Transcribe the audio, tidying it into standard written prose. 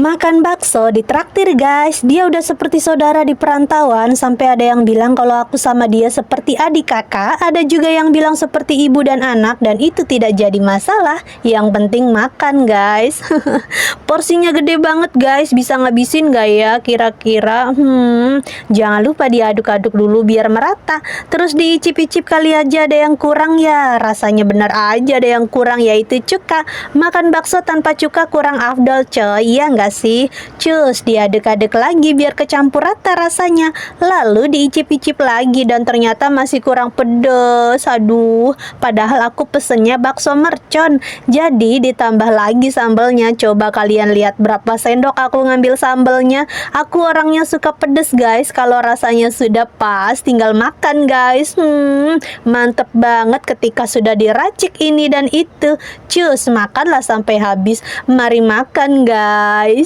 Makan bakso ditraktir guys. Dia udah seperti saudara di perantauan. Sampai ada yang bilang kalau aku sama dia seperti adik kakak. Ada juga yang bilang seperti ibu dan anak. Dan itu tidak jadi masalah. Yang penting makan guys. Porsinya gede banget guys. Bisa ngabisin gak ya kira-kira? Jangan lupa diaduk-aduk dulu biar merata. Terus diicip-icip kali aja ada yang kurang ya. Rasanya benar aja ada yang kurang, yaitu cuka. Makan bakso tanpa cuka kurang afdol coy. Iya nggak sih? Cus, diaduk-aduk lagi biar kecampur rata rasanya. Lalu diicip-icip lagi dan ternyata masih kurang pedes. Aduh, padahal aku pesennya bakso mercon. Jadi ditambah lagi sambelnya. Coba kalian lihat berapa sendok aku ngambil sambelnya. Aku orangnya suka pedes guys. Kalau rasanya sudah pas, tinggal makan guys. Mantep banget ketika sudah diracik ini dan itu. Cus, makanlah sampai habis. Mari makan guys.